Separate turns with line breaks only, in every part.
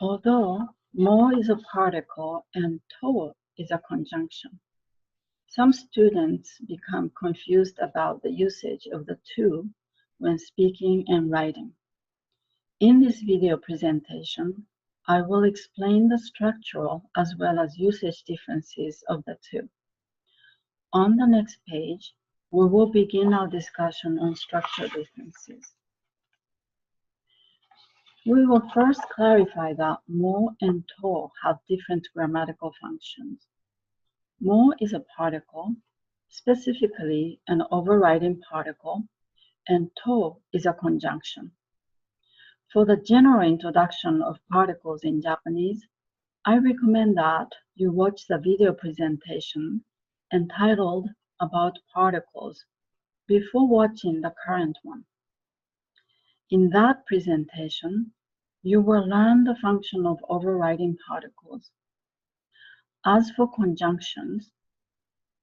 Although mo is a particle and to is a conjunction, some students become confused about the usage of the two when speaking and writing. In this video presentation, I will explain the structural as well as usage differences of the two. On the next page, we will begin our discussion on structural differences. We will first clarify that mo and to have different grammatical functions. Mo is a particle, specifically an overriding particle, and to is a conjunction. For the general introduction of particles in Japanese, I recommend that you watch the video presentation entitled About Particles before watching the current one. In that presentation, you will learn the function of overriding particles. As for conjunctions,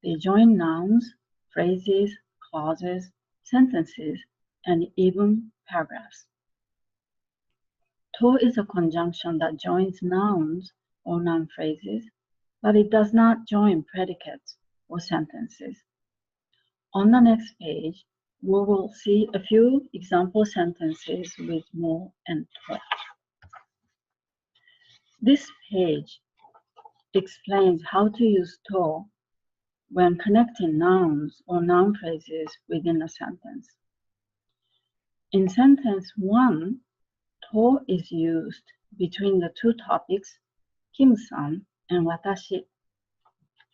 they join nouns, phrases, clauses, sentences, and even paragraphs. To is a conjunction that joins nouns or noun phrases, but it does not join predicates or sentences. On the next page, we will see a few example sentences with mo and to. This page explains how to use to when connecting nouns or noun phrases within a sentence. In sentence 1, to is used between the two topics, Kim-san and watashi,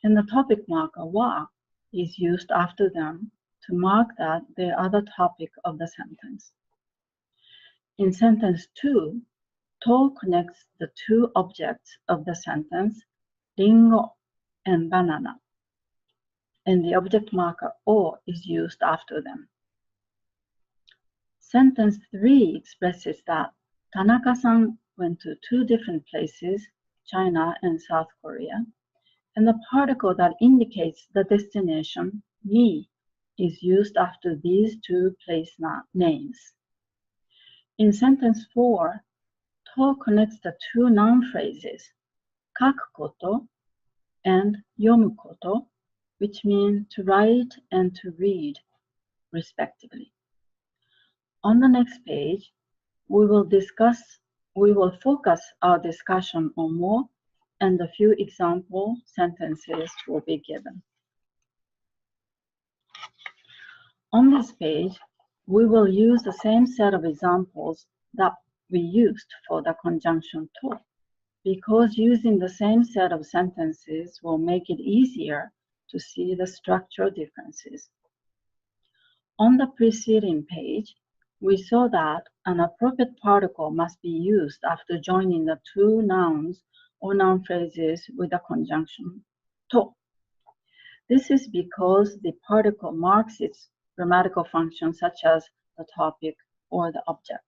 and the topic marker wa is used after them to mark that they are the topic of the sentence. In sentence 2, to connects the two objects of the sentence, ringo and banana, and the object marker o is used after them. Sentence 3 expresses that Tanaka-san went to two different places, China and South Korea, and the particle that indicates the destination, ni, is used after these two place names. In sentence 4, to connects the two noun phrases, kaku koto and yomu koto, which mean to write and to read, respectively. On the next page, we will focus our discussion on mo, and a few example sentences will be given. On this page, we will use the same set of examples that we used for the conjunction to, because using the same set of sentences will make it easier to see the structural differences. On the preceding page, we saw that an appropriate particle must be used after joining the two nouns or noun phrases with a conjunction to. This is because the particle marks its grammatical function, such as the topic or the object.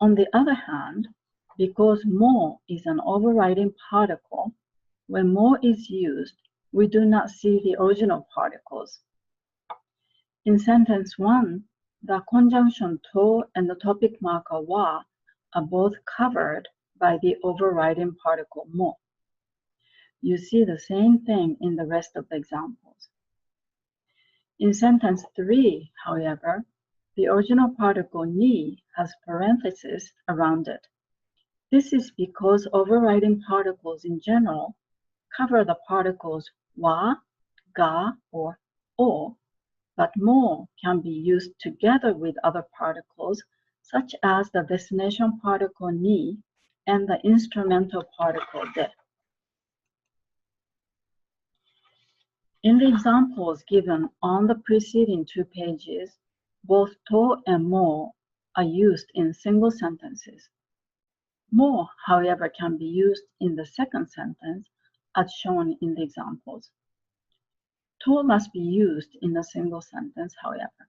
On the other hand, because mo is an overriding particle, when mo is used, we do not see the original particles. In sentence 1, the conjunction to and the topic marker wa are both covered by the overriding particle mo. You see the same thing in the rest of the examples. In sentence 3, however, the original particle ni has parentheses around it. This is because overriding particles in general cover the particles wa, ga, or o, but mo can be used together with other particles, such as the destination particle ni and the instrumental particle de. In the examples given on the preceding two pages, both to and mo are used in single sentences. Mo, however, can be used in the second sentence, as shown in the examples. To must be used in a single sentence, however.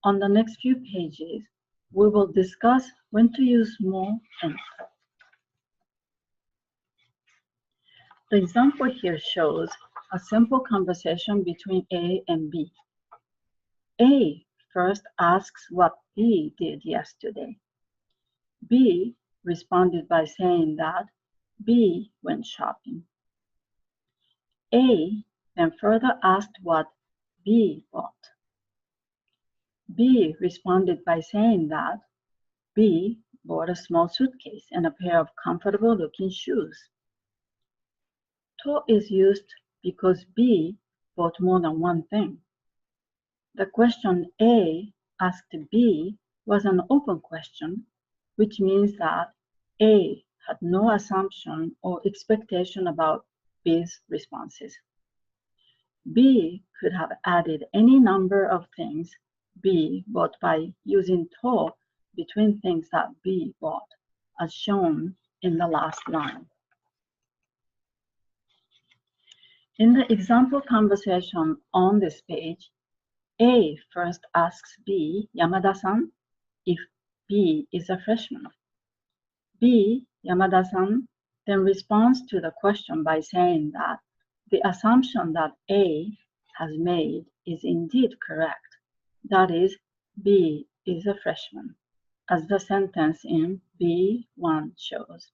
On the next few pages, we will discuss when to use mo and to. The example here shows a simple conversation between A and B. A first asks what B did yesterday. B responded by saying that B went shopping. A then further asked what B bought. B responded by saying that B bought a small suitcase and a pair of comfortable-looking shoes. To is used because B bought more than one thing. The question A asked B was an open question, which means that A had no assumption or expectation about B's responses. B could have added any number of things B bought by using to between things that B bought, as shown in the last line. In the example conversation on this page, A first asks B, Yamada-san, if B is a freshman. B, Yamada-san, then responds to the question by saying that the assumption that A has made is indeed correct. That is, B is a freshman, as the sentence in B1 shows.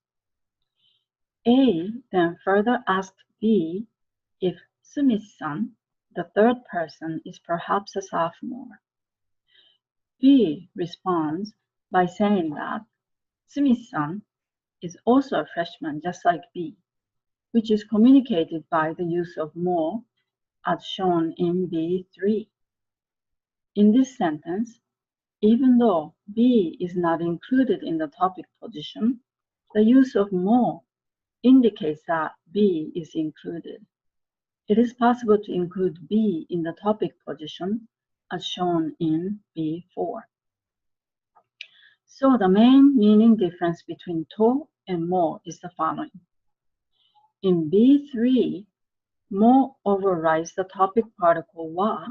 A then further asked B if Sumi-san, the third person, is perhaps a sophomore. B responds by saying that Sumi-san is also a freshman just like B, which is communicated by the use of more, as shown in B3. In this sentence, even though B is not included in the topic position, the use of more indicates that B is included. It is possible to include B in the topic position, as shown in B4. So the main meaning difference between to and more is the following. In B3, more overrides the topic particle wa,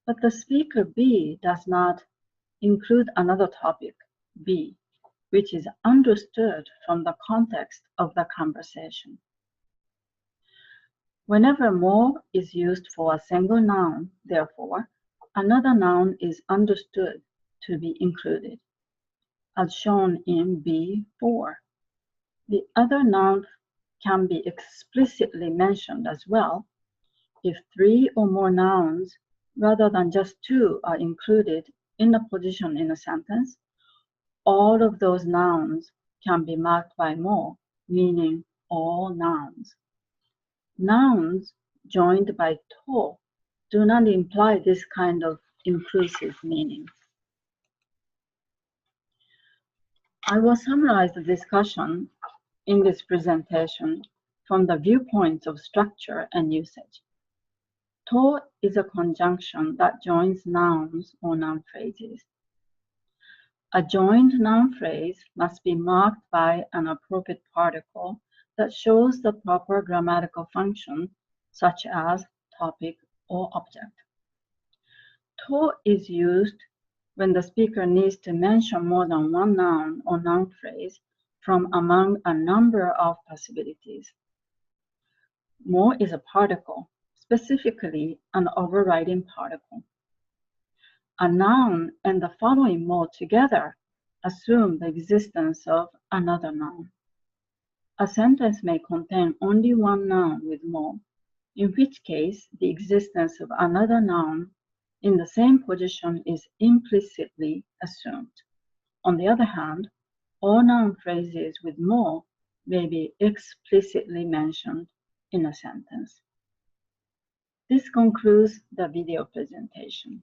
but the speaker B does not include another topic, B, which is understood from the context of the conversation. Whenever more is used for a single noun, therefore, another noun is understood to be included, as shown in B4. The other noun can be explicitly mentioned as well if 3 or more nouns rather than just 2 are included in a position in a sentence. All of those nouns can be marked by more, meaning all nouns. Nouns joined by to do not imply this kind of inclusive meaning. I will summarize the discussion in this presentation from the viewpoints of structure and usage. To is a conjunction that joins nouns or noun phrases. A joined noun phrase must be marked by an appropriate particle that shows the proper grammatical function, such as topic or object. To is used when the speaker needs to mention more than one noun or noun phrase from among a number of possibilities. More is a particle, specifically an overriding particle. A noun and the following more together assume the existence of another noun. A sentence may contain only one noun with more, in which case the existence of another noun in the same position is implicitly assumed. On the other hand, all noun phrases with more may be explicitly mentioned in a sentence. This concludes the video presentation.